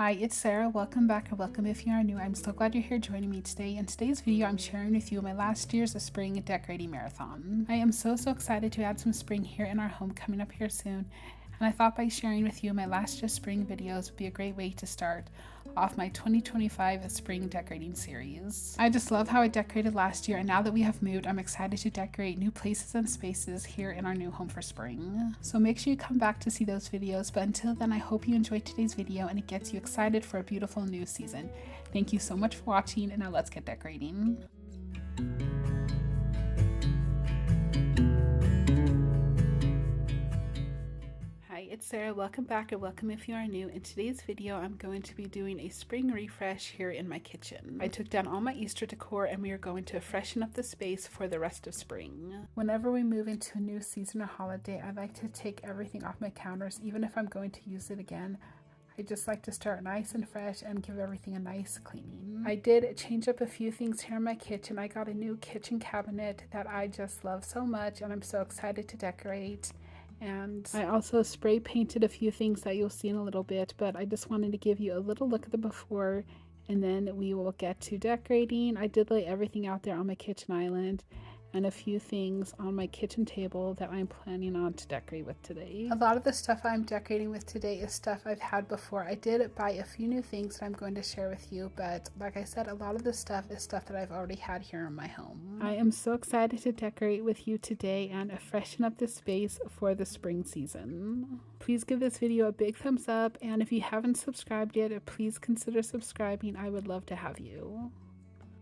Hi, it's Sarah. Welcome back or welcome if you are new. I'm so glad you're here joining me today. In today's video, I'm sharing with you my last year's spring decorating marathon. I am so excited to add some spring here in our home coming up here soon. And I thought by sharing with you my last year's spring videos would be a great way to start off my 2025 spring decorating series. I just love how I decorated last year, and now that we have moved, I'm excited to decorate new places and spaces here in our new home for spring. So make sure you come back to see those videos, but until then, I hope you enjoyed today's video and it gets you excited for a beautiful new season. Thank you so much for watching, and now let's get decorating. Hi, it's Sarah. Welcome back or welcome if you are new. In today's video, I'm going to be doing a spring refresh here in my kitchen. I took down all my Easter decor and we are going to freshen up the space for the rest of spring. Whenever we move into a new season or holiday, I like to take everything off my counters, even if I'm going to use it again. I just like to start nice and fresh and give everything a nice cleaning. I did change up a few things here in my kitchen. I got a new kitchen cabinet that I just love so much and I'm so excited to decorate. And I also spray painted a few things that you'll see in a little bit, but I just wanted to give you a little look at the before and then we will get to decorating. I did lay everything out there on my kitchen island and a few things on my kitchen table that I'm planning on to decorate with today. A lot of the stuff I'm decorating with today is stuff I've had before. I did buy a few new things that I'm going to share with you, but like I said, a lot of the stuff is stuff that I've already had here in my home. I am so excited to decorate with you today and freshen up the space for the spring season. Please give this video a big thumbs up, and if you haven't subscribed yet, please consider subscribing. I would love to have you.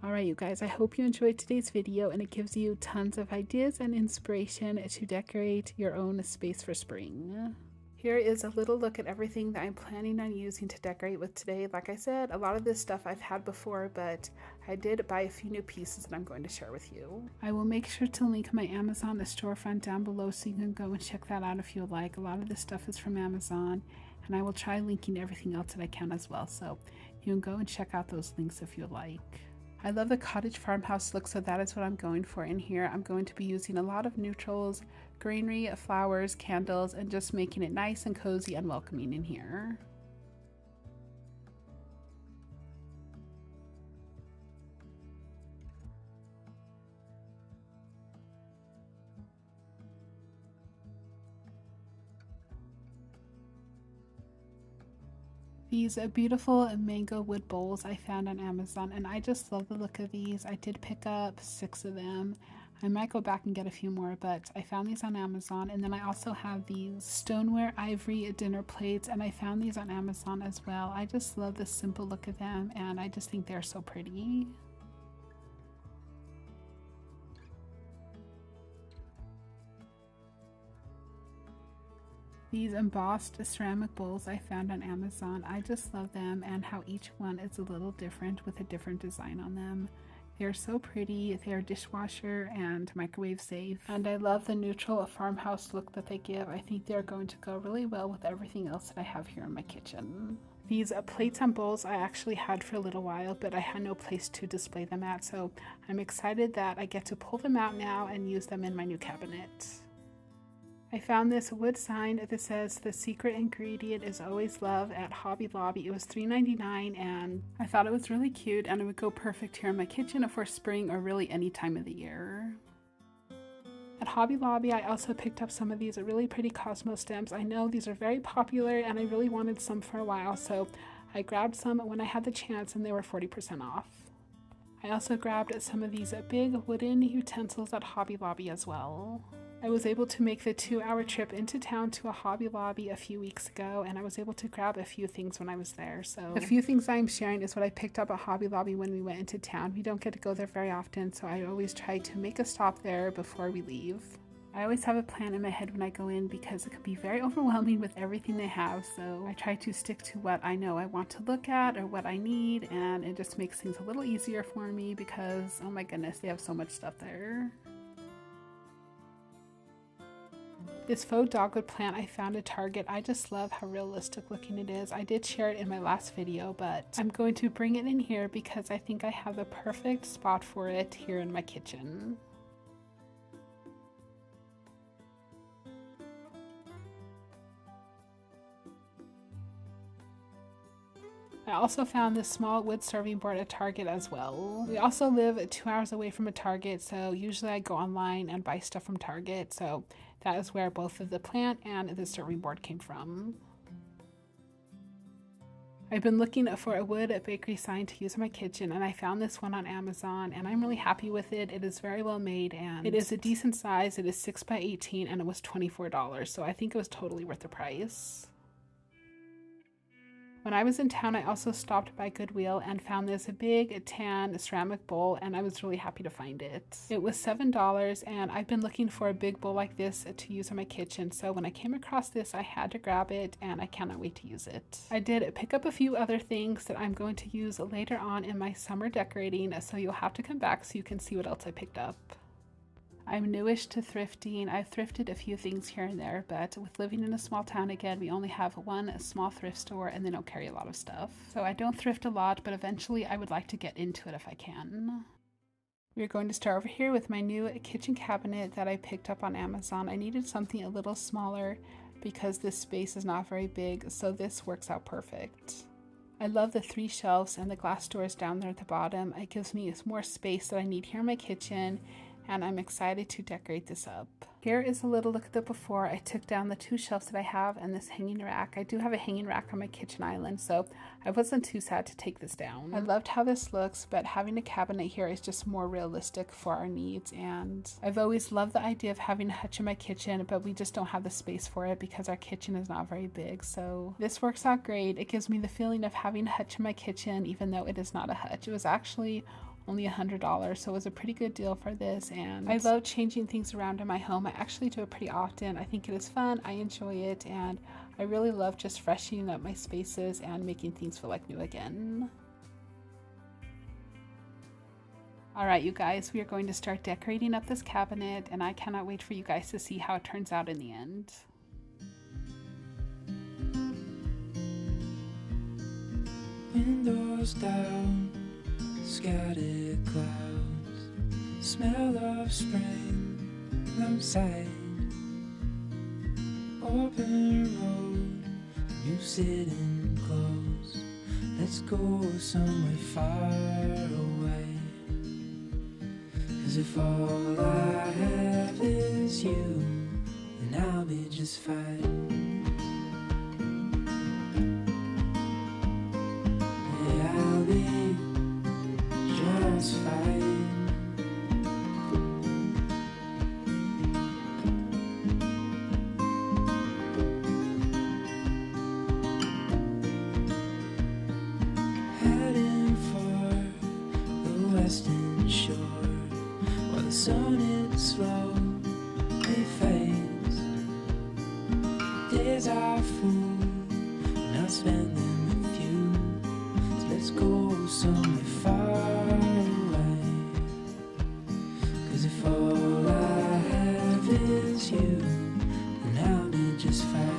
Alright you guys, I hope you enjoyed today's video and it gives you tons of ideas and inspiration to decorate your own space for spring. Here is a little look at everything that I'm planning on using to decorate with today. Like I said, a lot of this stuff I've had before, but I did buy a few new pieces that I'm going to share with you. I will make sure to link my Amazon storefront down below so you can go and check that out if you would like. A lot of this stuff is from Amazon, and I will try linking everything else that I can as well, so you can go and check out those links if you like. I love the cottage farmhouse look, so that is what I'm going for in here. I'm going to be using a lot of neutrals, greenery, flowers, candles, and just making it nice and cozy and welcoming in here. These beautiful mango wood bowls I found on Amazon, and I just love the look of these. I did pick up 6 of them. I might go back and get a few more, but I found these on Amazon. And then I also have these stoneware ivory dinner plates, and I found these on Amazon as well. I just love the simple look of them, and I just think they're so pretty. These embossed ceramic bowls I found on Amazon. I just love them and how each one is a little different with a different design on them. They're so pretty. They're dishwasher and microwave safe. And I love the neutral farmhouse look that they give. I think they're going to go really well with everything else that I have here in my kitchen. These plates and bowls I actually had for a little while, but I had no place to display them at, so I'm excited that I get to pull them out now and use them in my new cabinet. I found this wood sign that says the secret ingredient is always love at Hobby Lobby. It was $3.99 and I thought it was really cute and it would go perfect here in my kitchen for spring or really any time of the year. At Hobby Lobby, I also picked up some of these really pretty Cosmo stems. I know these are very popular and I really wanted some for a while, so I grabbed some when I had the chance and they were 40% off. I also grabbed some of these big wooden utensils at Hobby Lobby as well. I was able to make the 2-hour trip into town to a Hobby Lobby a few weeks ago, and I was able to grab a few things when I was there. So a few things I'm sharing is what I picked up at Hobby Lobby when we went into town. We don't get to go there very often, so I always try to make a stop there before we leave. I always have a plan in my head when I go in because it can be very overwhelming with everything they have, so I try to stick to what I know I want to look at or what I need, and it just makes things a little easier for me because, oh my goodness, they have so much stuff there. This faux dogwood plant I found at Target. I just love how realistic looking it is. I did share it in my last video, but I'm going to bring it in here because I think I have the perfect spot for it here in my kitchen. I also found this small wood serving board at Target as well. We also live 2 hours away from a Target, so usually I go online and buy stuff from Target, so that is where both of the plant and the serving board came from. I've been looking for a wood bakery sign to use in my kitchen, and I found this one on Amazon, and I'm really happy with it. It is very well made, and it is a decent size. It is 6 by 18, and it was $24, so I think it was totally worth the price. When I was in town, I also stopped by Goodwill and found this big tan ceramic bowl, and I was really happy to find it. It was $7, and I've been looking for a big bowl like this to use in my kitchen, so when I came across this, I had to grab it, and I cannot wait to use it. I did pick up a few other things that I'm going to use later on in my summer decorating, so you'll have to come back so you can see what else I picked up. I'm newish to thrifting. I've thrifted a few things here and there, but with living in a small town again, we only have one small thrift store and they don't carry a lot of stuff. So I don't thrift a lot, but eventually I would like to get into it if I can. We're going to start over here with my new kitchen cabinet that I picked up on Amazon. I needed something a little smaller because this space is not very big, so this works out perfect. I love the 3 shelves and the glass doors down there at the bottom. It gives me more space that I need here in my kitchen, and I'm excited to decorate this up. Here is a little look at the before. I took down the 2 shelves that I have and this hanging rack. I do have a hanging rack on my kitchen island, so I wasn't too sad to take this down. I loved how this looks, but having a cabinet here is just more realistic for our needs, and I've always loved the idea of having a hutch in my kitchen, but we just don't have the space for it because our kitchen is not very big, so this works out great. It gives me the feeling of having a hutch in my kitchen, even though it is not a hutch. It was actually only $100, so it was a pretty good deal for this, and I love changing things around in my home. I actually do it pretty often. I think it is fun, I enjoy it, and I really love just freshening up my spaces and making things feel like new again. Alright you guys, we are going to start decorating up this cabinet, and I cannot wait for you guys to see how it turns out in the end. Windows down, scattered clouds, smell of spring outside, open road, you sitting close, let's go somewhere far away, 'cause if all I have is you, then I'll be just fine. Yeah, I'll be just fine. Heading for the western shore, while the sun is slowly fades. Days are full, and I'll spend them with you. So let's go somewhere far away, 'cause if all I have is you, then I'll be just fine.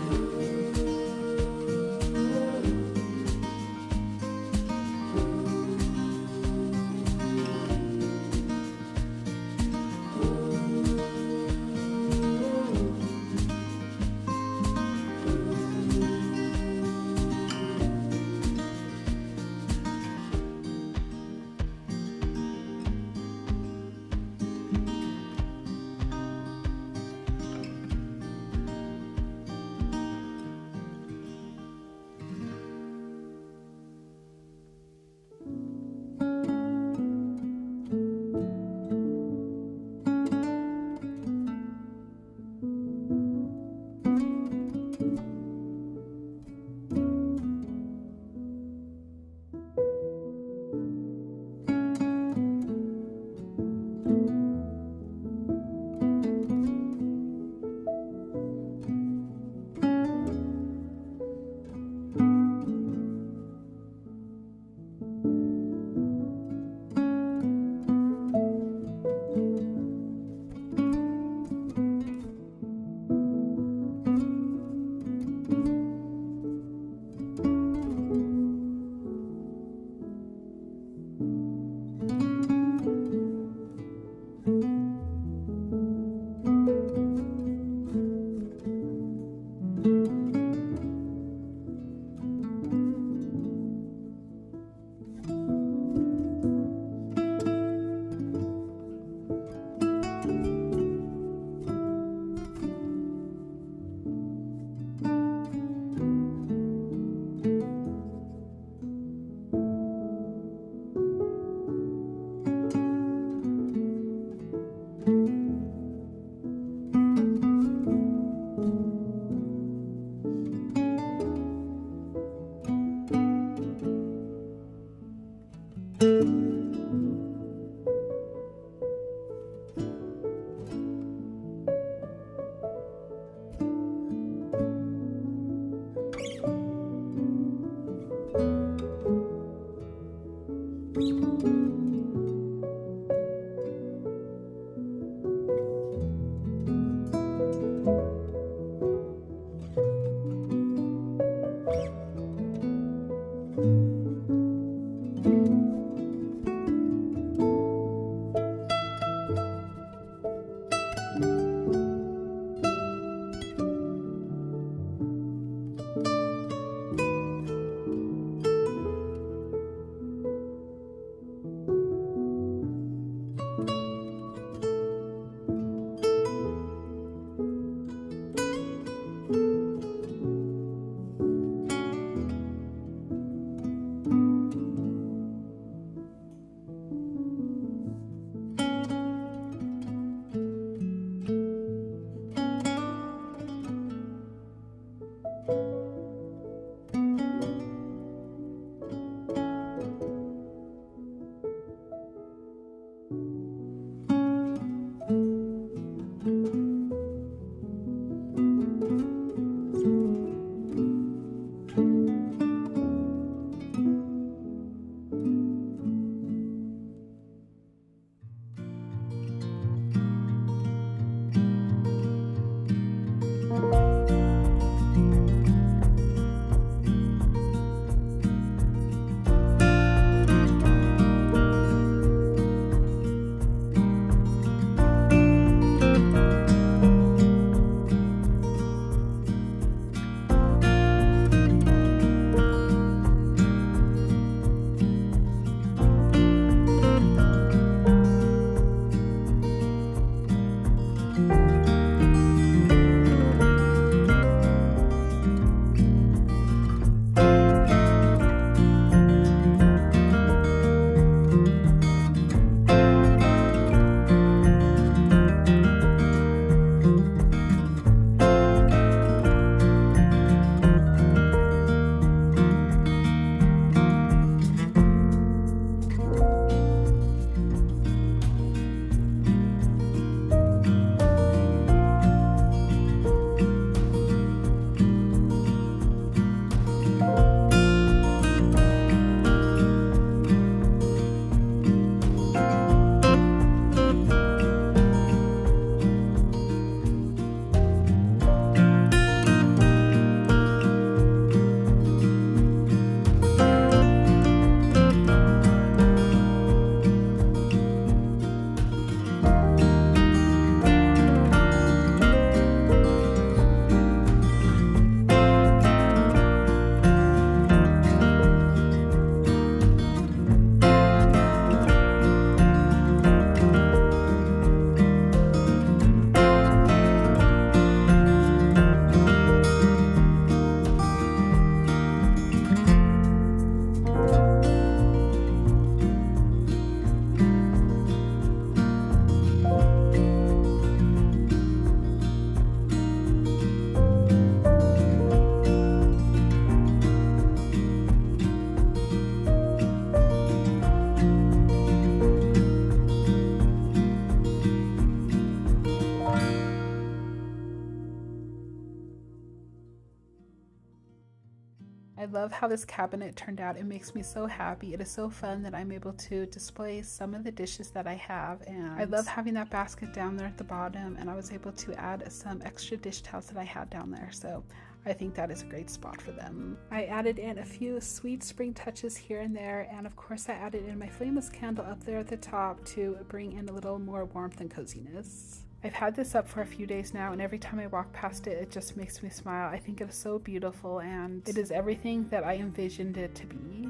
I love how this cabinet turned out. It makes me so happy. It is so fun that I'm able to display some of the dishes that I have, and I love having that basket down there at the bottom, and I was able to add some extra dish towels that I had down there, so I think that is a great spot for them. I added in a few sweet spring touches here and there, and of course I added in my flameless candle up there at the top to bring in a little more warmth and coziness. I've had this up for a few days now, and every time I walk past it, it just makes me smile. I think it is so beautiful, and it is everything that I envisioned it to be.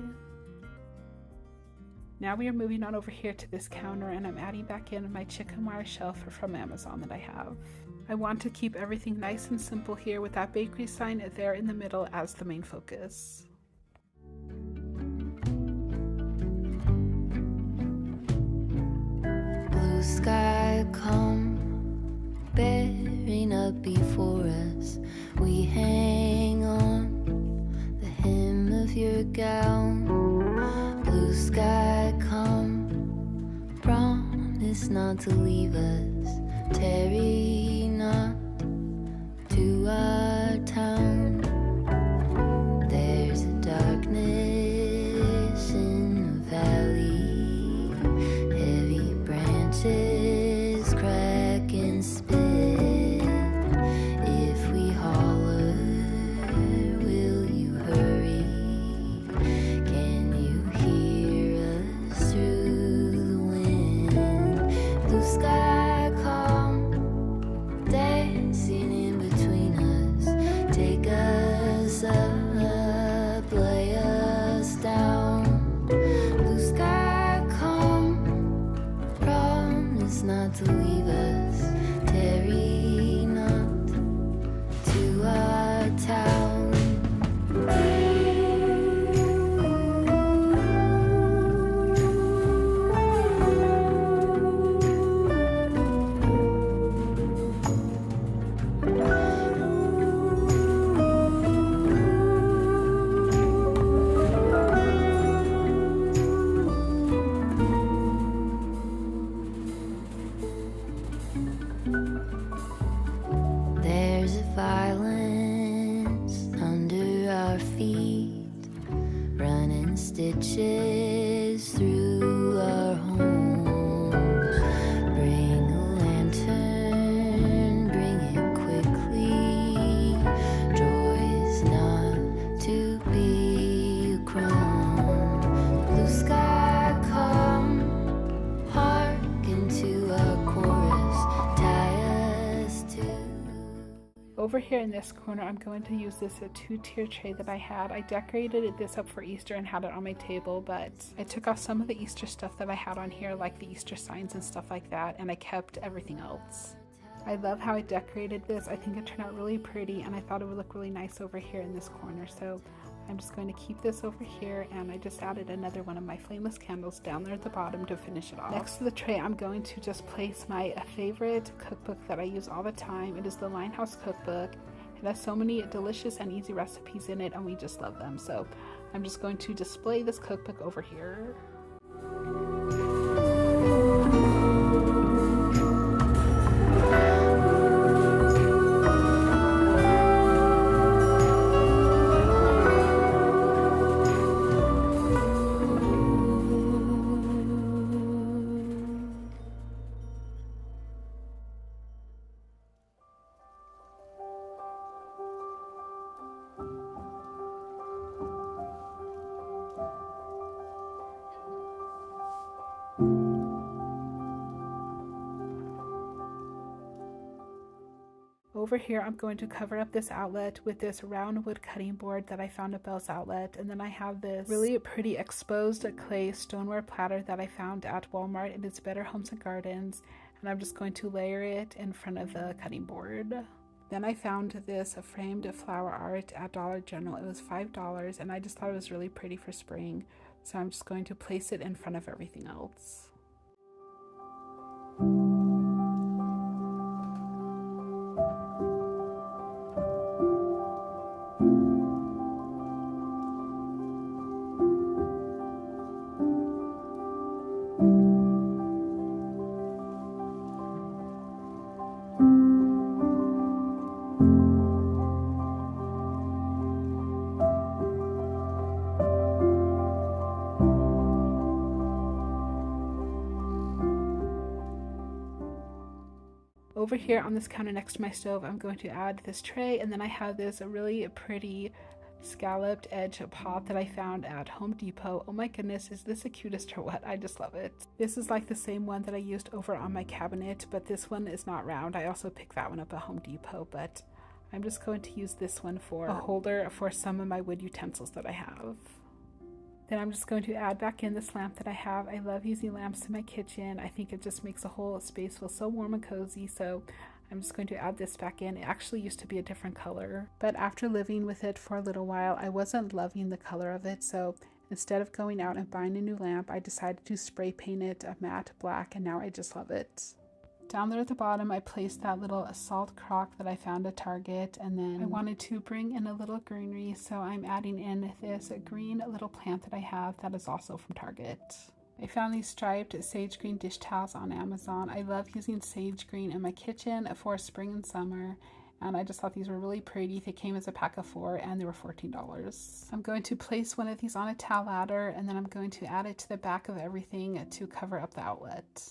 Now we are moving on over here to this counter, and I'm adding back in my chicken wire shelf from Amazon that I have. I want to keep everything nice and simple here with that bakery sign there in the middle as the main focus. Blue sky come bearing up before us. We hang on the hem of your gown. Blue sky come, promise not to leave us. Tarry not to our town. There's a darkness in the valley down. Blue sky come, promise not to leave us. Tarry not to our town. There's a violence under our feet, running stitches through our homes. Bring a lantern, bring it quickly. Joy's not to be a crone. Blue sky come, hearken to our chorus, tie us to. Over here in this corner, I'm going to use this two-tier tray that I had. I decorated this up for Easter and had it on my table, but I took off some of the Easter stuff that I had on here, like the Easter signs and stuff like that, and I kept everything else. I love how I decorated this. I think it turned out really pretty, and I thought it would look really nice over here in this corner. So I'm just going to keep this over here, and I just added another one of my flameless candles down there at the bottom to finish it off. Next to the tray, I'm going to just place my favorite cookbook that I use all the time. It is the Linehouse Cookbook. It has so many delicious and easy recipes in it, and we just love them. So I'm just going to display this cookbook over here. Over here, I'm going to cover up this outlet with this round wood cutting board that I found at Bell's Outlet. And then I have this really pretty exposed clay stoneware platter that I found at Walmart. It is Better Homes and Gardens. And I'm just going to layer it in front of the cutting board. Then I found this framed flower art at Dollar General. It was $5, and I just thought it was really pretty for spring. So I'm just going to place it in front of everything else. Over here on this counter next to my stove, I'm going to add this tray, and then I have this really pretty scalloped edge pot that I found at Home Depot. Oh my goodness, is this the cutest or what? I just love it. This is like the same one that I used over on my cabinet, but this one is not round. I also picked that one up at Home Depot, but I'm just going to use this one for a holder for some of my wood utensils that I have. Then I'm just going to add back in this lamp that I have. I love using lamps in my kitchen. I think it just makes the whole space feel so warm and cozy. So I'm just going to add this back in. It actually used to be a different color, but after living with it for a little while, I wasn't loving the color of it. So instead of going out and buying a new lamp, I decided to spray paint it a matte black, and now I just love it. Down there at the bottom, I placed that little salt crock that I found at Target, and then I wanted to bring in a little greenery, so I'm adding in this green little plant that I have that is also from Target. I found these striped sage green dish towels on Amazon. I love using sage green in my kitchen for spring and summer, and I just thought these were really pretty. They came as a pack of 4 and they were $14. I'm going to place one of these on a towel ladder, and then I'm going to add it to the back of everything to cover up the outlet.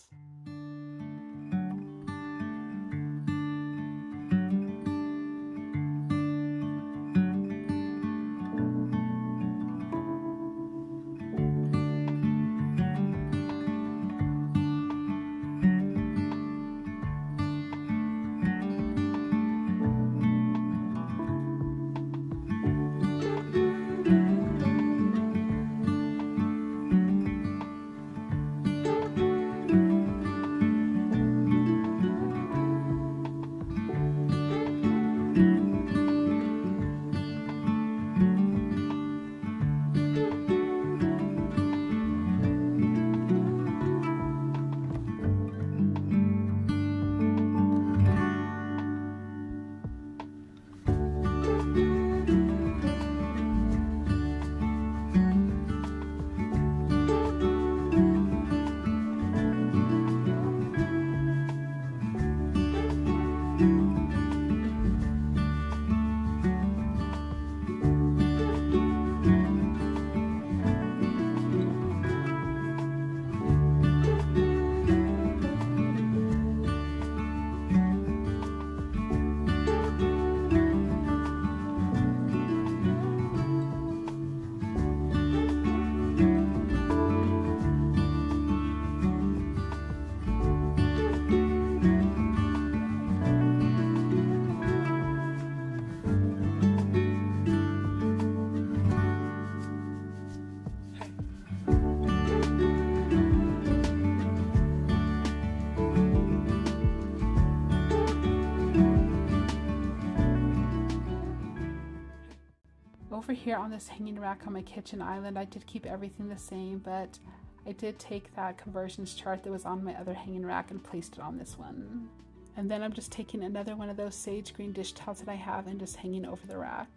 over here on this hanging rack on my kitchen island, I did keep everything the same, but I did take that conversions chart that was on my other hanging rack and placed it on this one. And then I'm just taking another one of those sage green dish towels that I have and just hanging over the rack.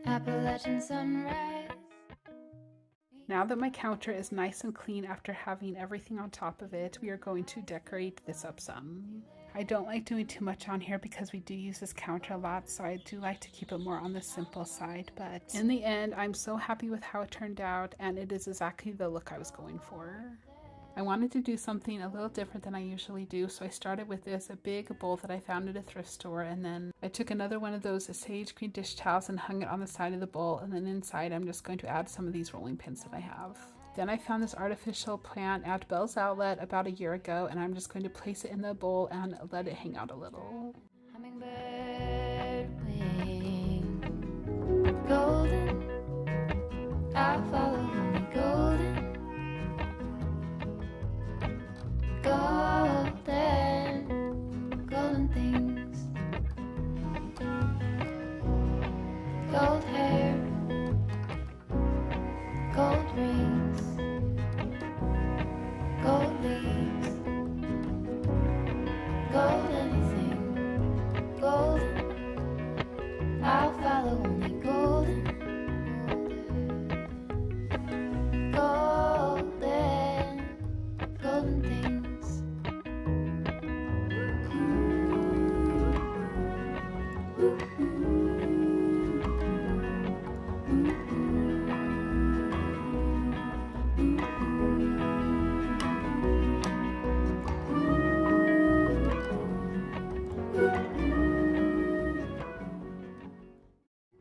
Appalachian sunrise. Now that my counter is nice and clean after having everything on top of it, we are going to decorate this up some. I don't like doing too much on here because we do use this counter a lot, so I do like to keep it more on the simple side, but in the end, I'm so happy with how it turned out, and it is exactly the look I was going for. I wanted to do something a little different than I usually do, so I started with a big bowl that I found at a thrift store, and then I took another one of those sage green dish towels and hung it on the side of the bowl, and then inside I'm just going to add some of these rolling pins that I have. Then I found this artificial plant at Bell's Outlet about a year ago, and I'm just going to place it in the bowl and let it hang out a little. Hummingbird wing, golden, I follow only golden. Golden, golden things, gold hair, gold rings, gold leaves, gold anything, golden, I'll follow only golden, golden, golden things.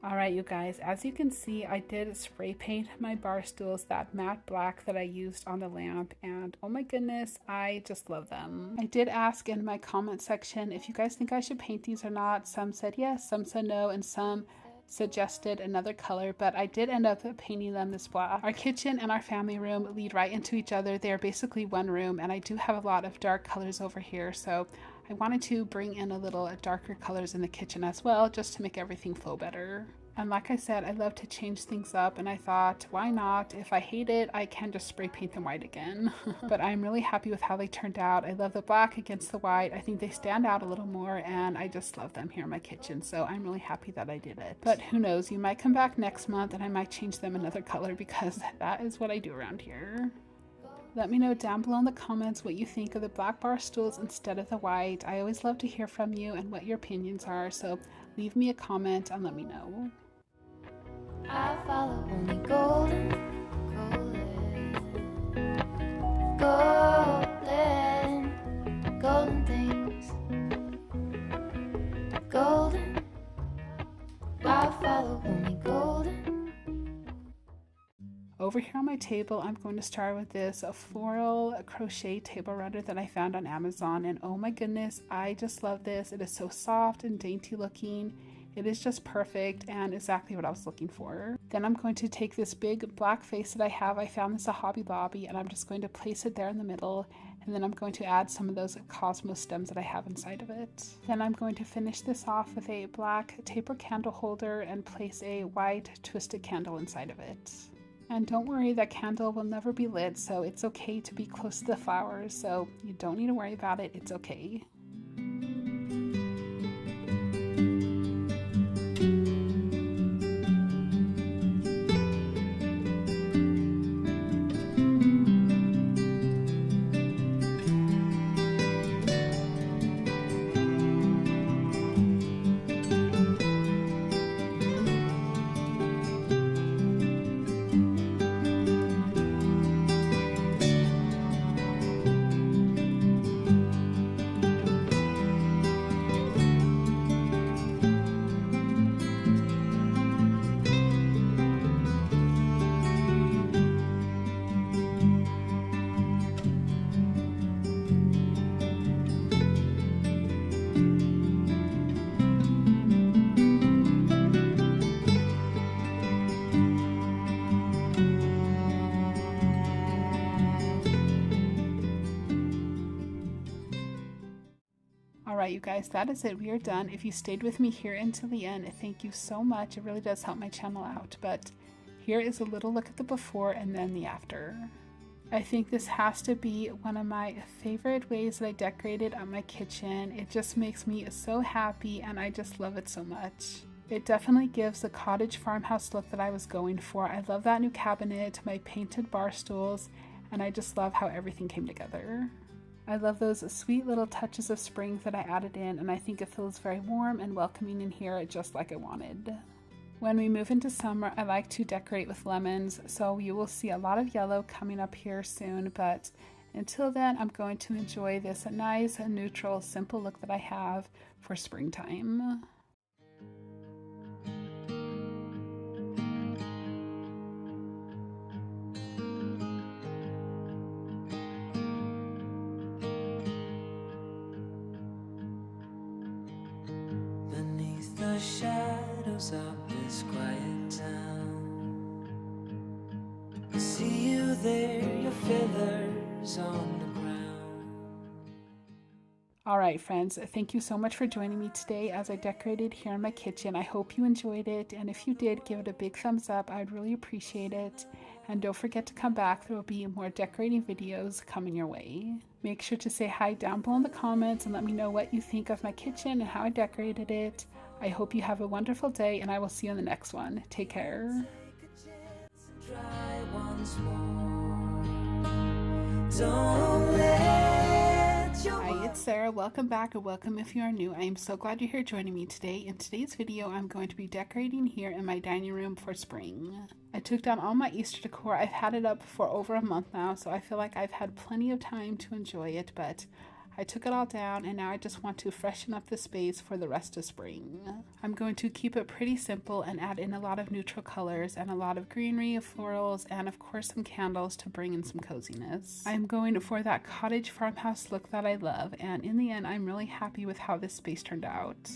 Alright you guys, as you can see, I did spray paint my bar stools that matte black that I used on the lamp, and oh my goodness, I just love them. I did ask in my comment section if you guys think I should paint these or not. Some said yes, some said no, and some suggested another color, but I did end up painting them this black. Our kitchen and our family room lead right into each other. They are basically one room, and I do have a lot of dark colors over here, so I wanted to bring in a little darker colors in the kitchen as well, just to make everything flow better. And like I said, I love to change things up, and I thought, why not? If I hate it, I can just spray paint them white again. But I'm really happy with how they turned out. I love the black against the white. I think they stand out a little more, and I just love them here in my kitchen, so I'm really happy that I did it. But who knows, you might come back next month and I might change them another color, because that is what I do around here. Let me know down below in the comments what you think of the black bar stools instead of the white. I always love to hear from you and what your opinions are, so leave me a comment and let me know. I follow only golden, golden, golden, golden things, golden, I follow only golden. Over here on my table, I'm going to start with this floral crochet table runner that I found on Amazon, and oh my goodness, I just love this. It is so soft and dainty looking. It is just perfect and exactly what I was looking for. Then I'm going to take this big black vase that I have. I found this at Hobby Lobby, and I'm just going to place it there in the middle, and then I'm going to add some of those cosmos stems that I have inside of it. Then I'm going to finish this off with a black taper candle holder and place a white twisted candle inside of it. And don't worry, that candle will never be lit, so it's okay to be close to the flowers, so you don't need to worry about it. It's okay. Alright you guys, that is it. We are done. If you stayed with me here until the end, thank you so much. It really does help my channel out. But here is a little look at the before and then the after. I think this has to be one of my favorite ways that I decorated my kitchen. It just makes me so happy and I just love it so much. It definitely gives the cottage farmhouse look that I was going for. I love that new cabinet, my painted bar stools, and I just love how everything came together. I love those sweet little touches of spring that I added in, and I think it feels very warm and welcoming in here, just like I wanted. When we move into summer, I like to decorate with lemons, so you will see a lot of yellow coming up here soon, but until then, I'm going to enjoy this nice, neutral, simple look that I have for springtime. Beneath the shadows of this quiet town, I see you there, your feathers on the ground. Alright friends, thank you so much for joining me today as I decorated here in my kitchen. I hope you enjoyed it, and if you did, give it a big thumbs up. I'd really appreciate it. And don't forget to come back, there will be more decorating videos coming your way. Make sure to say hi down below in the comments and let me know what you think of my kitchen and how I decorated it. I hope you have a wonderful day, and I will see you in the next one. Take care. Try once more. Don't let your Hi, it's Sarah. Welcome back, and welcome if you are new. I am so glad you're here joining me today. In today's video, I'm going to be decorating here in my dining room for spring. I took down all my Easter decor. I've had it up for over a month now, so I feel like I've had plenty of time to enjoy it, but I took it all down and now I just want to freshen up the space for the rest of spring. I'm going to keep it pretty simple and add in a lot of neutral colors and a lot of greenery, florals, and of course some candles to bring in some coziness. I'm going for that cottage farmhouse look that I love, and in the end I'm really happy with how this space turned out.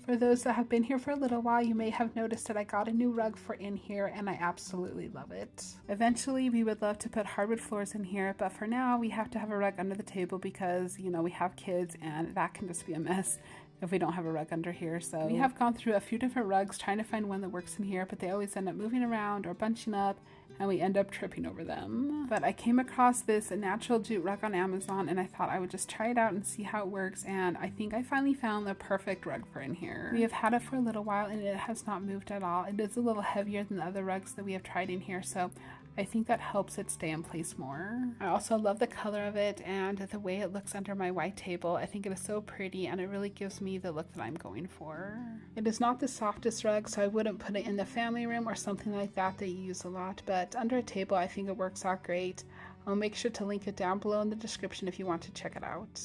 For those that have been here for a little while, you may have noticed that I got a new rug for in here and I absolutely love it. Eventually we would love to put hardwood floors in here, but for now we have to have a rug under the table because, you know, we have kids and that can just be a mess if we don't have a rug under here. So we have gone through a few different rugs trying to find one that works in here, but they always end up moving around or bunching up and we end up tripping over them. But I came across this natural jute rug on Amazon and I thought I would just try it out and see how it works, and I think I finally found the perfect rug for in here. We have had it for a little while and it has not moved at all. It is a little heavier than the other rugs that we have tried in here, so I think that helps it stay in place more. I also love the color of it and the way it looks under my white table. I think it is so pretty and it really gives me the look that I'm going for. It is not the softest rug, so I wouldn't put it in the family room or something like that you use a lot, but under a table I think it works out great. I'll make sure to link it down below in the description if you want to check it out.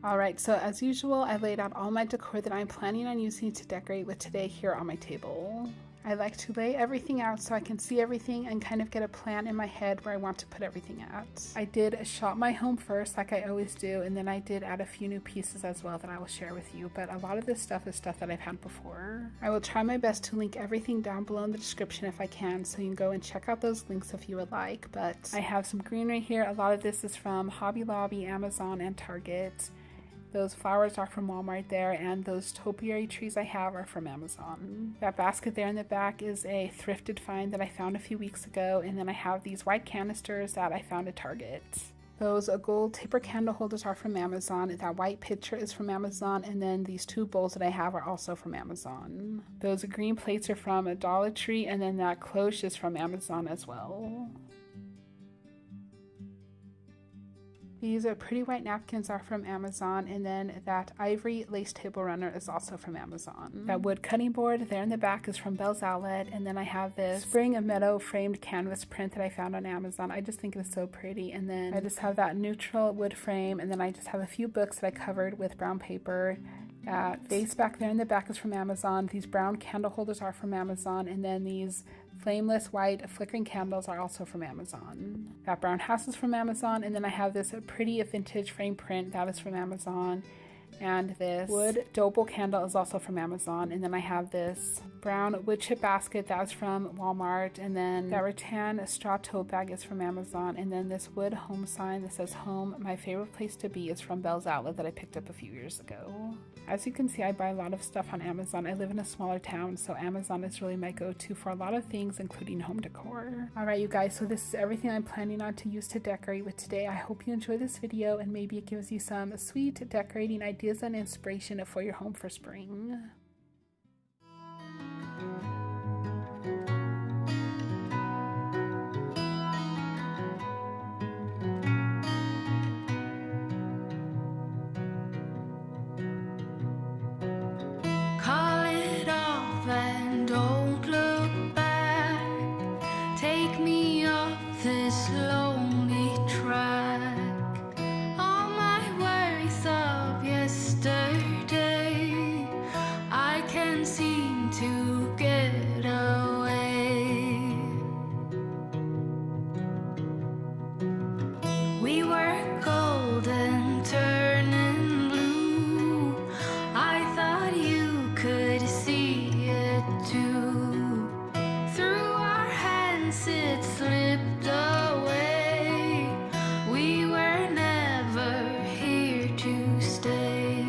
Alright, so as usual, I laid out all my decor that I'm planning on using to decorate with today here on my table. I like to lay everything out so I can see everything and kind of get a plan in my head where I want to put everything at. I did shop my home first like I always do, and then I did add a few new pieces as well that I will share with you, but a lot of this stuff is stuff that I've had before. I will try my best to link everything down below in the description if I can, so you can go and check out those links if you would like, but I have some greenery here. A lot of this is from Hobby Lobby, Amazon, and Target. Those flowers are from Walmart there, and those topiary trees I have are from Amazon. That basket there in the back is a thrifted find that I found a few weeks ago, and then I have these white canisters that I found at Target. Those gold taper candle holders are from Amazon. That white pitcher is from Amazon, and then these two bowls that I have are also from Amazon. Those green plates are from Dollar Tree, and then that cloche is from Amazon as well. These pretty white napkins are from Amazon, and then that ivory lace table runner is also from Amazon. That wood cutting board there in the back is from Bell's Outlet, and then I have this spring meadow framed canvas print that I found on Amazon. I just think it is so pretty, and then I just have that neutral wood frame, and then I just have a few books that I covered with brown paper. That vase back there in the back is from Amazon. These brown candle holders are from Amazon, and then these flameless white flickering candles are also from Amazon. That brown house is from Amazon, and then I have this pretty vintage frame print that is from Amazon. And this wood dough bowl candle is also from Amazon. And then I have this brown wood chip basket that's from Walmart. And then that rattan straw tote bag is from Amazon. And then this wood home sign that says home, my favorite place to be, is from Bell's Outlet that I picked up a few years ago. As you can see, I buy a lot of stuff on Amazon. I live in a smaller town, so Amazon is really my go-to for a lot of things, including home decor. Alright you guys, so this is everything I'm planning on to use to decorate with today. I hope you enjoy this video and maybe it gives you some sweet decorating ideas and inspiration for your home for spring. Call it off and don't look back. Take me off this lonely track. All my worries of yesterday, I can't seem to get away. We were golden, turning blue. I thought you could see it too. Through our hands it slipped away. We were never here to stay.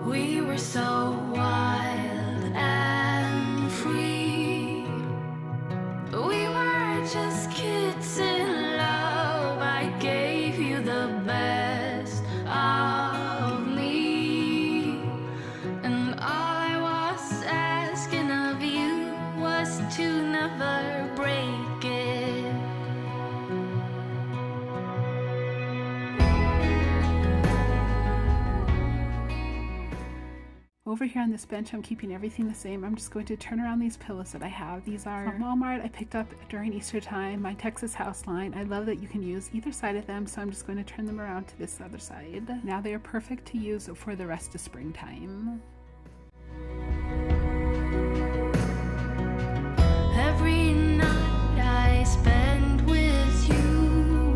We were so wild and free. We were just kids in love. I gave you the best of me, and all I was asking of you was to never break it. Over here on this bench, I'm keeping everything the same. I'm just going to turn around these pillows that I have. These are from Walmart. I picked up during Easter time, my Texas house line. I love that you can use either side of them, so I'm just going to turn them around to this other side. Now they are perfect to use for the rest of springtime. Every night I spend with you,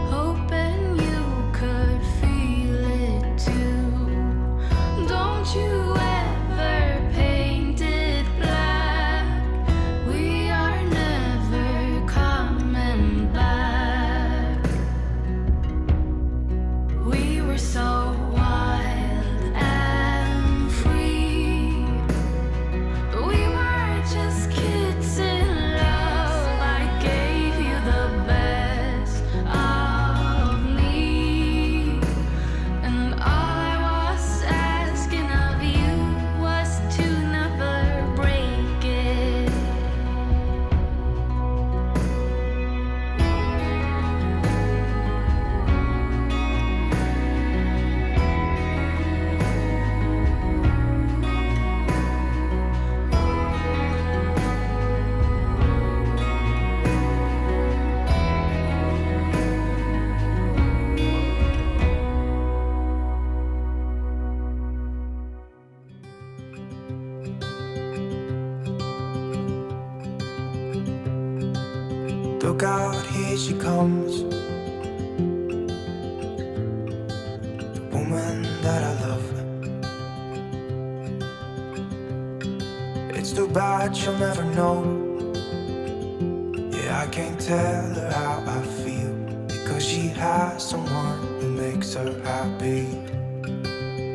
hoping you could feel it too. Don't you ever paint it black. We are never coming back. We were so wild and free. We were just kids in love. I gave you the best of me, and all I was asking of you was to never break it. Look out, here she comes. The woman that I love. It's too bad she'll never know. Yeah, I can't tell her how I feel, because she has someone who makes her happy.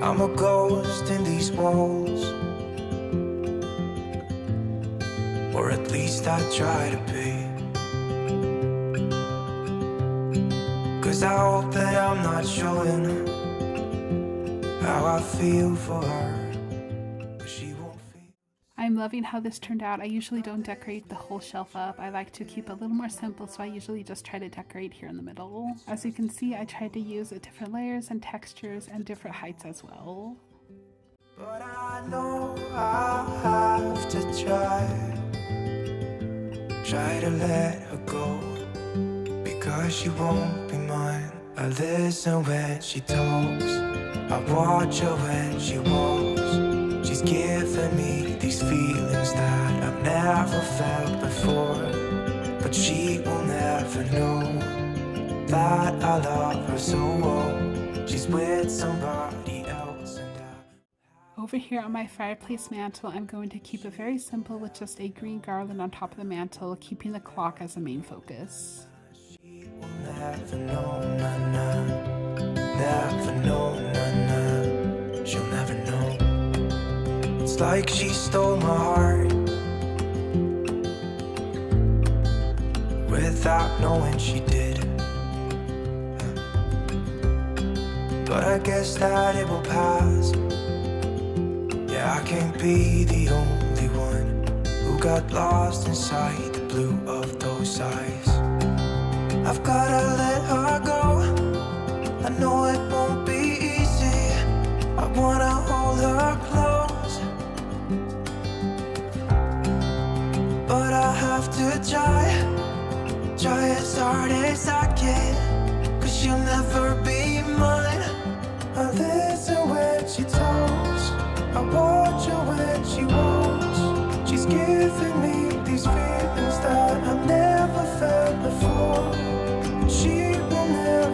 I'm a ghost in these walls, or at least I try to be. 'Cause I hope that I'm not showing how I feel for her, but she won't feel. I'm loving how this turned out. I usually don't decorate the whole shelf up. I like to keep it a little more simple, so I usually just try to decorate here in the middle. As you can see, I tried to use different layers and textures and different heights as well. But I know I have to try to let her go, because she won't be mine. I listen when she talks, I watch her when she walks. She's giving me these feelings that I've never felt before, but she will never know that I love her so well. she's with somebody else. Over here on my fireplace mantle, I'm going to keep it very simple with just a green garland on top of the mantle, keeping the clock as the main focus. She will never know, never know, she'll never know. It's like she stole my heart without knowing she did. But I guess that it will pass. Yeah, I can't be the only one who got lost inside the blue of those eyes. I've gotta let her go. I know it won't be easy. I wanna hold her close, but I have to try as hard as I can, 'cause she'll never be mine. I listen when she talks, I watch her when she walks. She's giving me these feelings that I've never felt before. She will never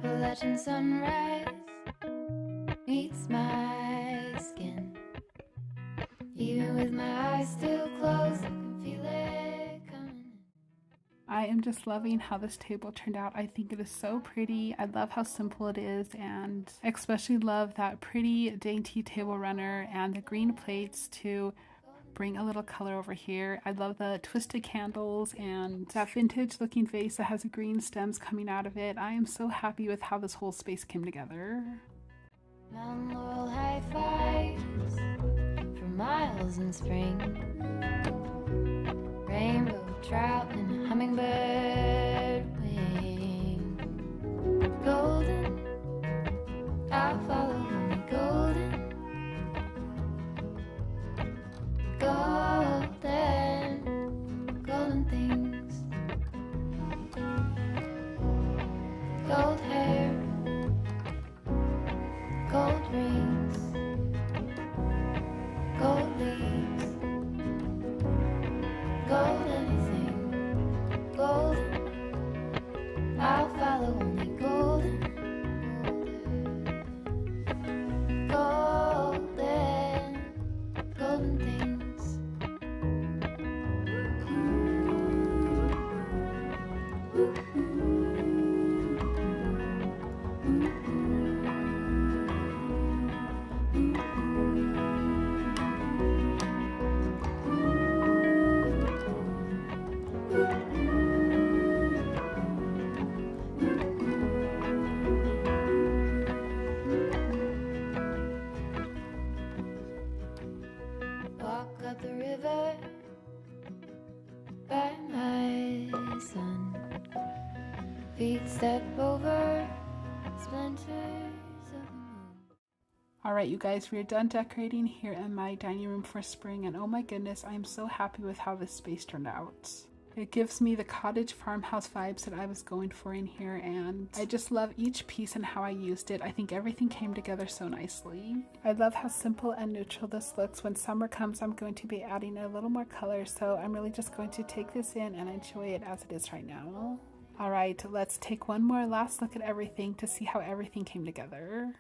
Appalachian sunrise meets my skin. Even with my eyes still closed, I can feel it coming. I am just loving how this table turned out. I think it is so pretty. I love how simple it is, and I especially love that pretty dainty table runner and the green plates to bring a little color over here. I love the twisted candles and that vintage looking vase that has green stems coming out of it. I am so happy with how this whole space came together. Mountain laurel high fives for miles in spring. Rainbow trout and hummingbird wing. Golden, I'll follow only golden. Golden, golden things. Gold hair, gold rings, gold leaves, gold anything, golden. I'll follow only golden, golden, golden things. Walk up the river by my son. Feet step over splinters of the moon. Alright you guys, we're done decorating here in my dining room for spring, and oh my goodness, I am so happy with how this space turned out. It gives me the cottage farmhouse vibes that I was going for in here, and I just love each piece and how I used it. I think everything came together so nicely. I love how simple and neutral this looks. When summer comes, I'm going to be adding a little more color, so I'm really just going to take this in and enjoy it as it is right now. Alright, let's take one more last look at everything to see how everything came together.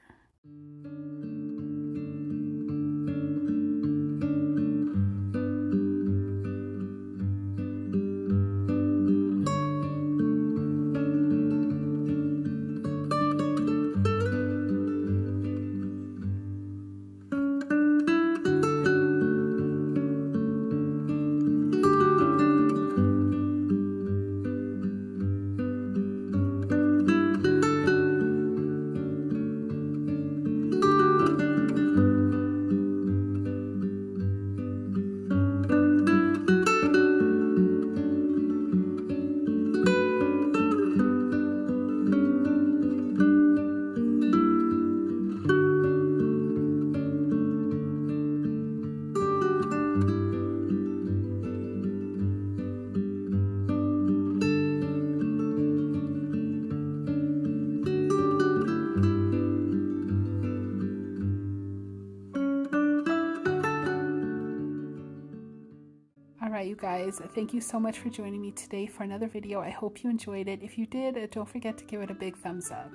Alright you guys, thank you so much for joining me today for another video. I hope you enjoyed it. If you did, don't forget to give it a big thumbs up.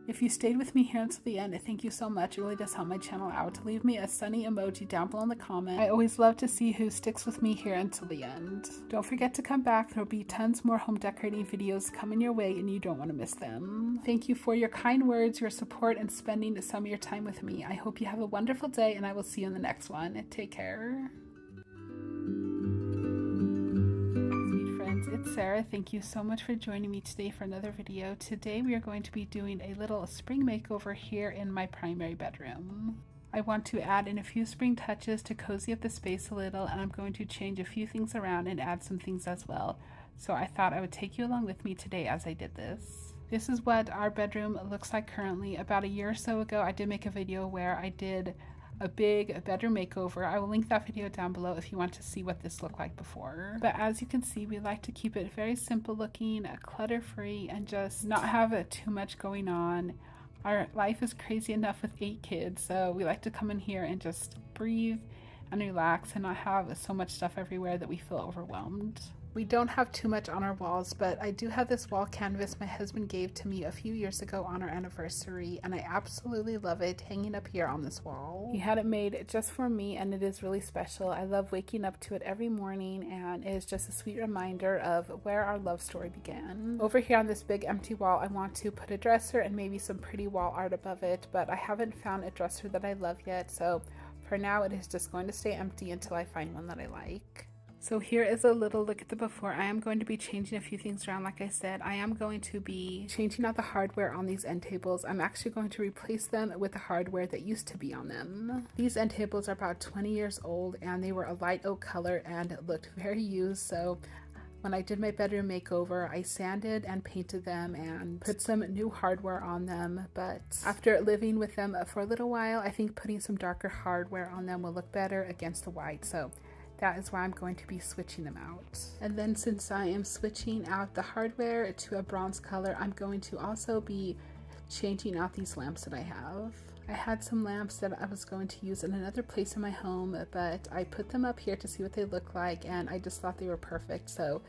If you stayed with me here until the end, thank you so much. It really does help my channel out. Leave me a sunny emoji down below in the comment. I always love to see who sticks with me here until the end. Don't forget to come back. There will be tons more home decorating videos coming your way and you don't want to miss them. Thank you for your kind words, your support, and spending some of your time with me. I hope you have a wonderful day and I will see you in the next one. Take care. It's Sarah. Thank you so much for joining me today for another video. Today we are going to be doing a little spring makeover here in my primary bedroom. I want to add in a few spring touches to cozy up the space a little, and I'm going to change a few things around and add some things as well. So I thought I would take you along with me today as I did this. This is what our bedroom looks like currently. About a year or so ago I did make a video where I did a big bedroom makeover. I will link that video down below if you want to see what this looked like before. But as you can see, we like to keep it very simple looking, clutter-free, and just not have too much going on. Our life is crazy enough with 8 kids, so we like to come in here and just breathe and relax and not have so much stuff everywhere that we feel overwhelmed. We don't have too much on our walls, but I do have this wall canvas my husband gave to me a few years ago on our anniversary, and I absolutely love it hanging up here on this wall. He had it made just for me, and it is really special. I love waking up to it every morning, and it is just a sweet reminder of where our love story began. Over here on this big empty wall, I want to put a dresser and maybe some pretty wall art above it, but I haven't found a dresser that I love yet, so for now it is just going to stay empty until I find one that I like. So here is a little look at the before. I am going to be changing a few things around. Like I said, I am going to be changing out the hardware on these end tables. I'm actually going to replace them with the hardware that used to be on them. These end tables are about 20 years old, and they were a light oak color and looked very used. So when I did my bedroom makeover, I sanded and painted them and put some new hardware on them. But after living with them for a little while, I think putting some darker hardware on them will look better against the white. So that is why I'm going to be switching them out. And then since I am switching out the hardware to a bronze color, I'm going to also be changing out these lamps that I have. I had some lamps that I was going to use in another place in my home, but I put them up here to see what they look like, and I just thought they were perfect, so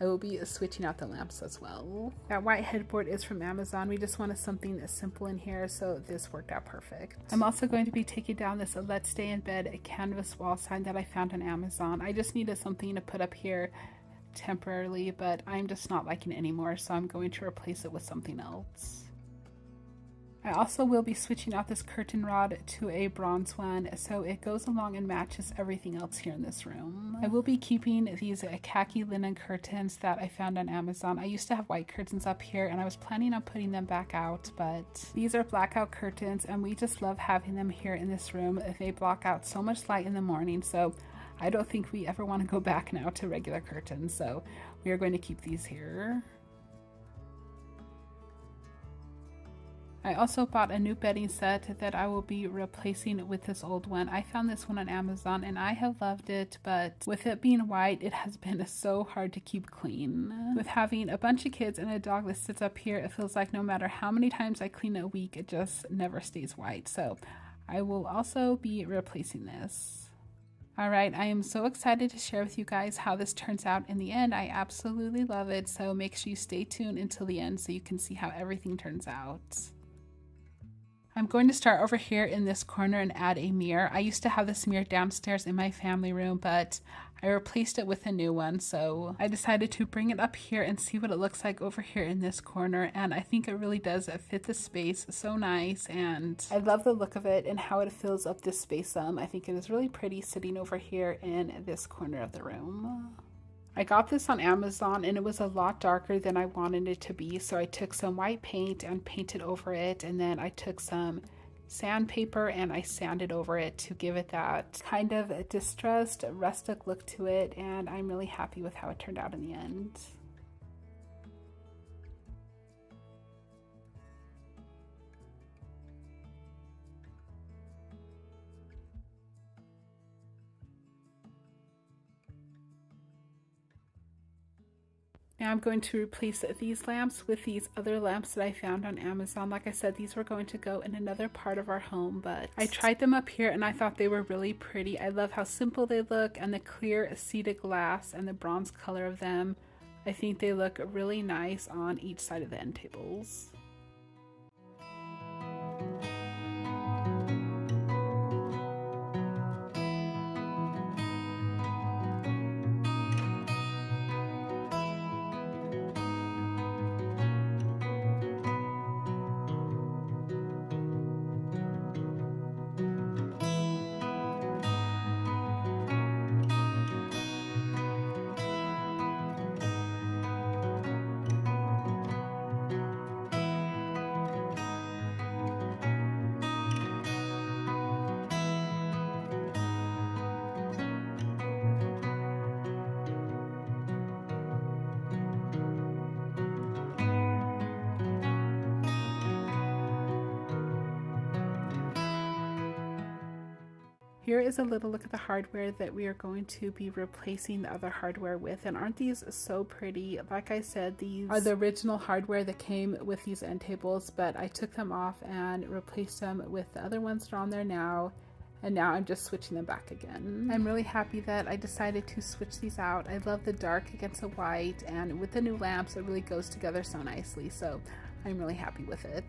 I will be switching out the lamps as well. That white headboard is from Amazon. We just wanted something simple in here, so this worked out perfect. I'm also going to be taking down this Let's Stay in Bed canvas wall sign that I found on Amazon. I just needed something to put up here temporarily, but I'm just not liking it anymore, so I'm going to replace it with something else. I also will be switching out this curtain rod to a bronze one, so it goes along and matches everything else here in this room. I will be keeping these khaki linen curtains that I found on Amazon. I used to have white curtains up here, and I was planning on putting them back out, but these are blackout curtains, and we just love having them here in this room. They block out so much light in the morning, so I don't think we ever want to go back now to regular curtains, so we are going to keep these here. I also bought a new bedding set that I will be replacing with this old one. I found this one on Amazon and I have loved it, but with it being white, it has been so hard to keep clean. With having a bunch of kids and a dog that sits up here, it feels like no matter how many times I clean it a week, it just never stays white. So I will also be replacing this. Alright, I am so excited to share with you guys how this turns out in the end. I absolutely love it, so make sure you stay tuned until the end so you can see how everything turns out. I'm going to start over here in this corner and add a mirror. I used to have this mirror downstairs in my family room, but I replaced it with a new one, so I decided to bring it up here and see what it looks like over here in this corner, and I think it really does fit the space so nice, and I love the look of it and how it fills up this space some. I think it is really pretty sitting over here in this corner of the room. I got this on Amazon and it was a lot darker than I wanted it to be, so I took some white paint and painted over it, and then I took some sandpaper and I sanded over it to give it that kind of distressed rustic look to it, and I'm really happy with how it turned out in the end. Now I'm going to replace these lamps with these other lamps that I found on Amazon. Like I said, these were going to go in another part of our home, but I tried them up here and I thought they were really pretty. I love how simple they look, and the clear acetic glass and the bronze color of them. I think they look really nice on each side of the end tables. Here is a little look at the hardware that we are going to be replacing the other hardware with, and aren't these so pretty? Like I said, these are the original hardware that came with these end tables, but I took them off and replaced them with the other ones that are on there now, and now I'm just switching them back again. I'm really happy that I decided to switch these out. I love the dark against the white, and with the new lamps it really goes together so nicely, so I'm really happy with it.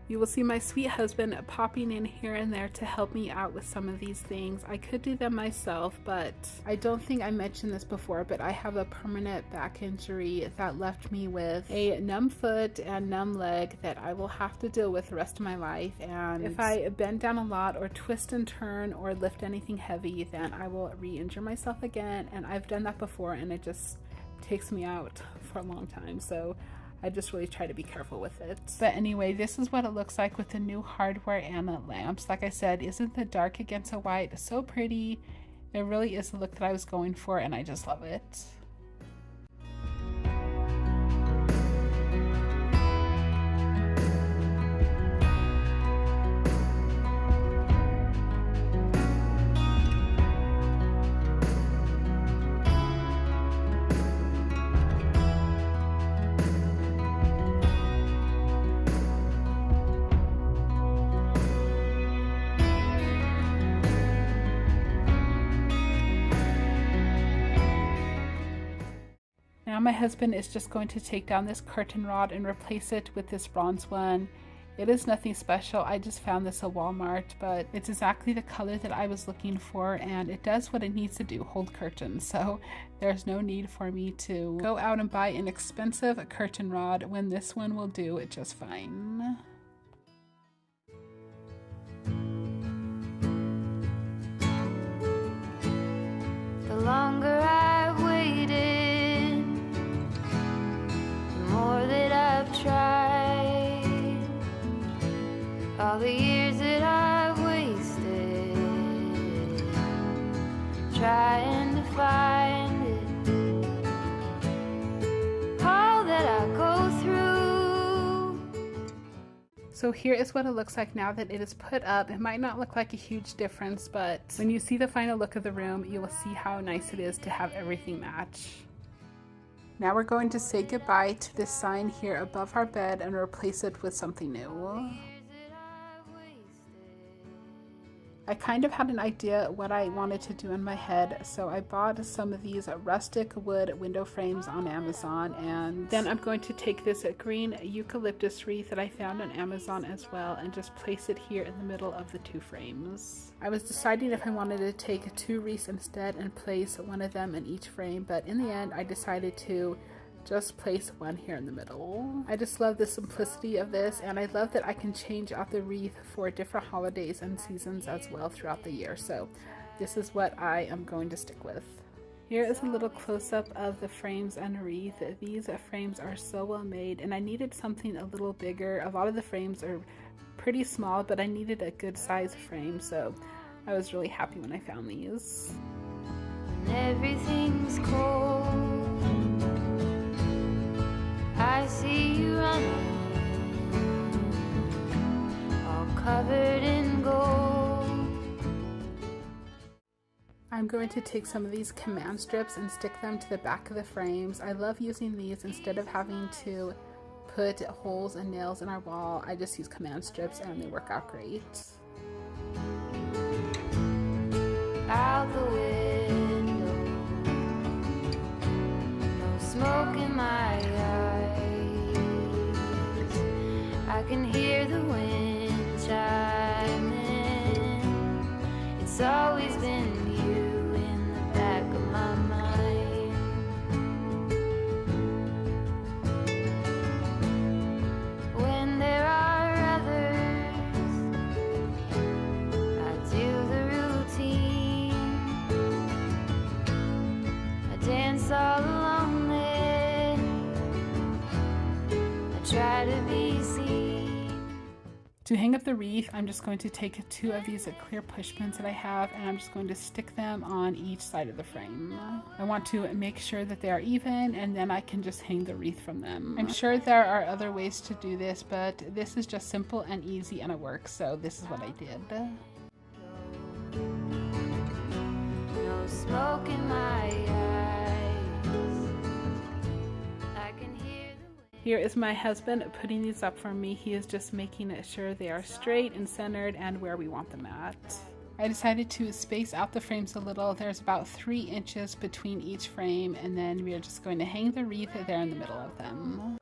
You will see my sweet husband popping in here and there to help me out with some of these things. I could do them myself, but I don't think I mentioned this before, but I have a permanent back injury that left me with a numb foot and numb leg that I will have to deal with the rest of my life. And if I bend down a lot or twist and turn or lift anything heavy, then I will re-injure myself again. And I've done that before and it just takes me out for a long time. So I just really try to be careful with it. But anyway, this is what it looks like with the new hardware and the lamps. Like I said, isn't the dark against the white so pretty? It really is the look that I was going for, and I just love it. Now my husband is just going to take down this curtain rod and replace it with this bronze one. It is nothing special. I just found this at Walmart, but it's exactly the color that I was looking for, and it does what it needs to do, hold curtains. So there's no need for me to go out and buy an expensive curtain rod when this one will do it just fine. The longer I've waited, the more that I've tried. All the years that I've wasted trying to find it. All that I go through. So here is what it looks like now that it is put up. It might not look like a huge difference, but when you see the final look of the room, you will see how nice it is to have everything match. Now we're going to say goodbye to this sign here above our bed and replace it with something new. I kind of had an idea what I wanted to do in my head, so I bought some of these rustic wood window frames on Amazon, and then I'm going to take this green eucalyptus wreath that I found on Amazon as well and just place it here in the middle of the two frames. I was deciding if I wanted to take two wreaths instead and place one of them in each frame, but in the end I decided to just place one here in the middle. I just love the simplicity of this, and I love that I can change out the wreath for different holidays and seasons as well throughout the year. So this is what I am going to stick with. Here is a little close-up of the frames and wreath. These frames are so well made, and I needed something a little bigger. A lot of the frames are pretty small, but I needed a good size frame, so I was really happy when I found these. When everything's cold, I see you running, all covered in gold. I'm going to take some of these command strips and stick them to the back of the frames. I love using these instead of having to put holes and nails in our wall. I just use command strips and they work out great. Out the window, no smoke in my eyes. I can hear the wind chiming. It's always been you in the back of my mind. When there are others, I do the routine. I dance all along there. I try to be seen. To hang up the wreath, I'm just going to take two of these clear push pins that I have, and I'm just going to stick them on each side of the frame. I want to make sure that they are even, and then I can just hang the wreath from them. I'm sure there are other ways to do this, but this is just simple and easy and it works, so this is what I did. No smoke in my eyes. I can hear the wind. Here is my husband putting these up for me. He is just making sure they are straight and centered and where we want them at. I decided to space out the frames a little. There's about 3 inches between each frame, and then we are just going to hang the wreath there in the middle of them.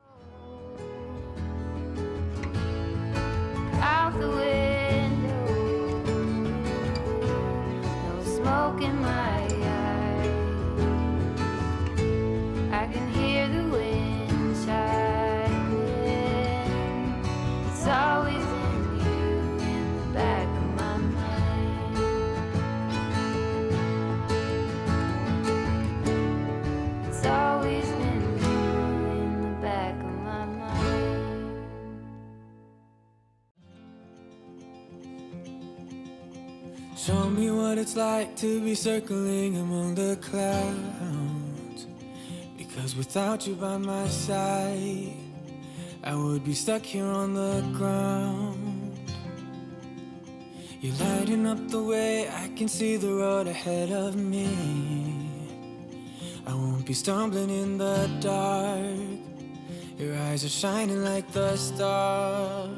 Out the window, no smoke in my eye. I can hear the wind chiming. It's always been you in the back of my mind. It's always been you in the back of my mind. Show me what it's like to be circling among the clouds. Because without you by my side, I would be stuck here on the ground. You're lighting up the way, I can see the road ahead of me. I won't be stumbling in the dark. Your eyes are shining like the stars.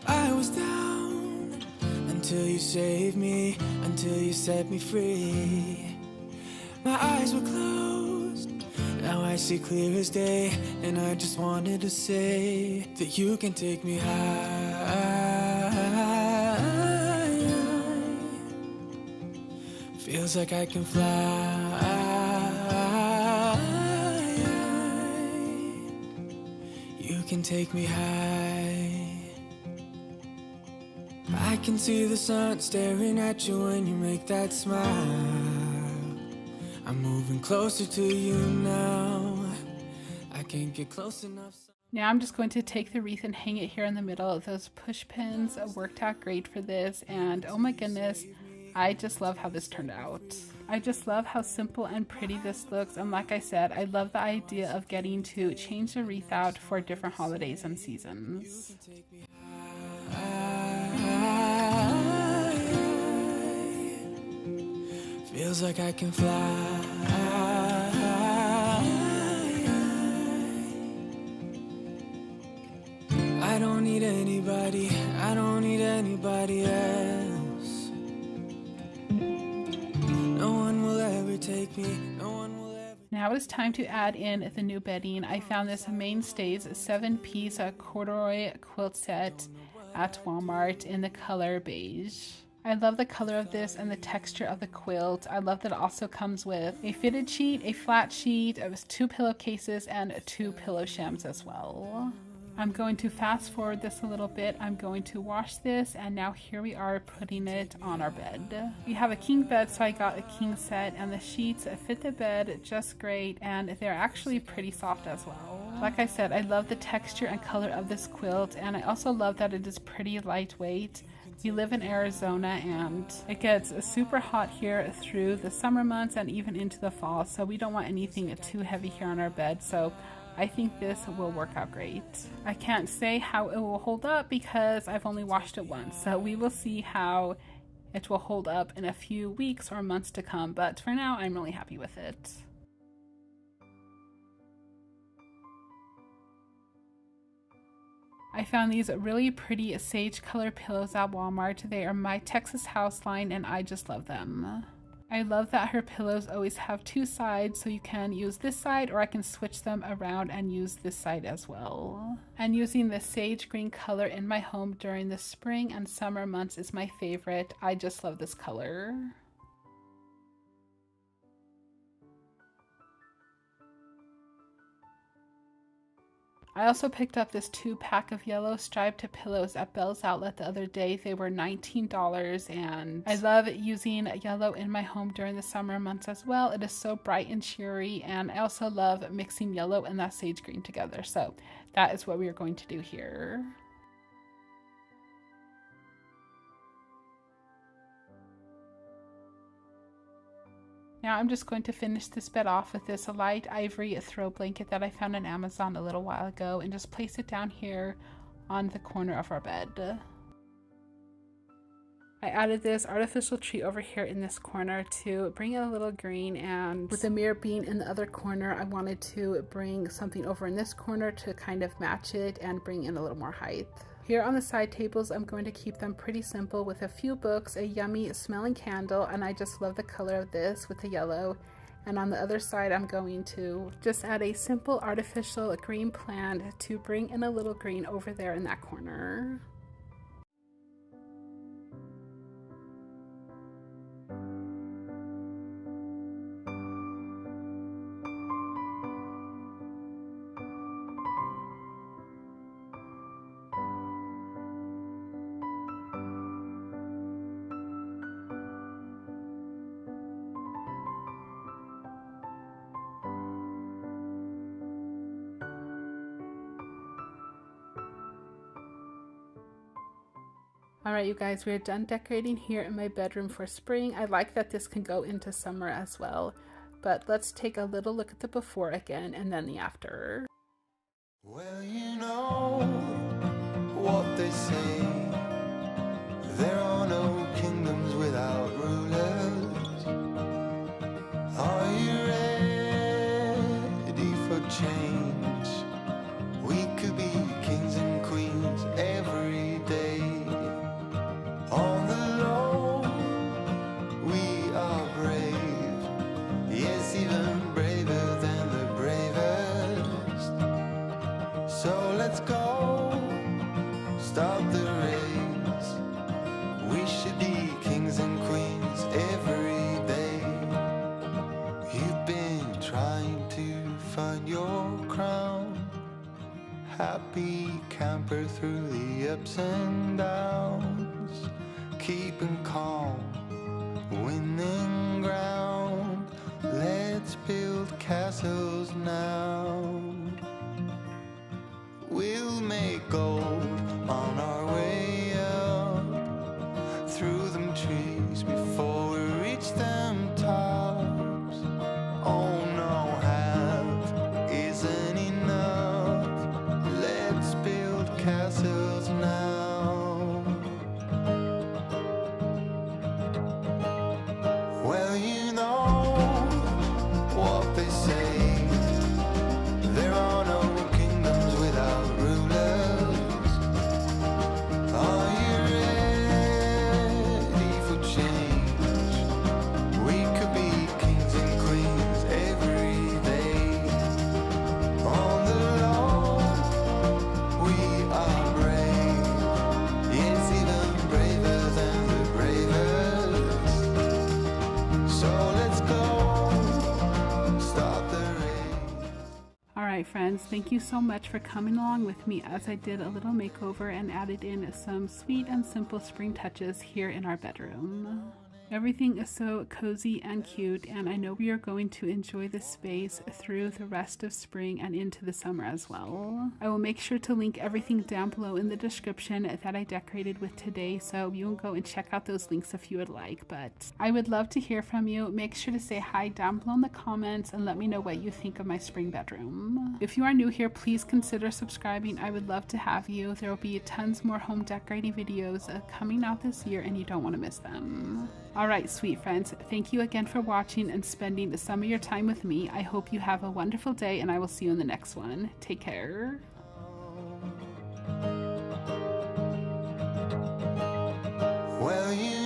I was down until you saved me, until you set me free. My eyes were closed, now I see clear as day. And I just wanted to say that you can take me high. Feels like I can fly. You can take me high. I can see the sun staring at you when you make that smile. I'm moving closer to you now. I can't get close enough. Now I'm just going to take the wreath and hang it here in the middle. Those push pins worked out great for this, and oh my goodness, I just love how this turned out. I just love how simple and pretty this looks, and like I said, I love the idea of getting to change the wreath out for different holidays and seasons. Feels like I can fly. I don't need anybody, I don't need anybody else. No one will ever take me, no one will ever. Now it is time to add in the new bedding. I found this Mainstays 7-piece corduroy quilt set at Walmart in the color beige. I love the color of this and the texture of the quilt. I love that it also comes with a fitted sheet, a flat sheet, 2 pillowcases, and 2 pillow shams as well. I'm going to fast forward this a little bit. I'm going to wash this, and now here we are putting it on our bed. We have a king bed, so I got a king set, and the sheets fit the bed just great, and they're actually pretty soft as well. Like I said, I love the texture and color of this quilt, and I also love that it is pretty lightweight. We live in Arizona and it gets super hot here through the summer months and even into the fall, so we don't want anything too heavy here on our bed, so I think this will work out great. I can't say how it will hold up because I've only washed it once, so we will see how it will hold up in a few weeks or months to come, but for now I'm really happy with it. I found these really pretty sage color pillows at Walmart. They are my Texas House line and I just love them. I love that her pillows always have 2 sides, so you can use this side or I can switch them around and use this side as well. And using the sage green color in my home during the spring and summer months is my favorite. I just love this color. I also picked up this 2-pack of yellow striped pillows at Bell's Outlet the other day. They were $19 and I love using yellow in my home during the summer months as well. It is so bright and cheery, and I also love mixing yellow and that sage green together. So that is what we are going to do here. Now I'm just going to finish this bed off with this light ivory throw blanket that I found on Amazon a little while ago and just place it down here on the corner of our bed. I added this artificial tree over here in this corner to bring it a little green, and with the mirror being in the other corner, I wanted to bring something over in this corner to kind of match it and bring in a little more height. Here on the side tables, I'm going to keep them pretty simple with a few books, a yummy smelling candle, and I just love the color of this with the yellow. And on the other side, I'm going to just add a simple artificial green plant to bring in a little green over there in that corner. Alright you guys, we're done decorating here in my bedroom for spring. I like that this can go into summer as well. But let's take a little look at the before again and then the after. Well, you know what they say, there are no kingdoms without rulers. Are you ready for change? We could be kings and queens every day. On the low, we are brave, yes, even braver than the bravest. So let's go, start the race. We should be kings and queens every day. You've been trying to find your crown, happy camper through the ups and downs, keeping calm, winning ground. Let's build castles now. We'll make gold on our way up, through them trees before we reach them tops. Oh no, half isn't enough. Let's build castles now. Well, you know what they say, there are no kingdoms without rulers. Are you ready for change? We could be kings and queens every day. On the low, we are brave, yes, even braver than the bravest. So let's go, start the race. Alright friends, thank you so much for coming along with me as I did a little makeover and added in some sweet and simple spring touches here in our bedroom. Everything is so cozy and cute, and I know we are going to enjoy this space through the rest of spring and into the summer as well. I will make sure to link everything down below in the description that I decorated with today, so you can go and check out those links if you would like. But I would love to hear from you. Make sure to say hi down below in the comments and let me know what you think of my spring bedroom. If you are new here, please consider subscribing. I would love to have you. There will be tons more home decorating videos coming out this year, and you don't want to miss them. Alright, sweet friends, thank you again for watching and spending some of your time with me. I hope you have a wonderful day, and I will see you in the next one. Take care. Well, you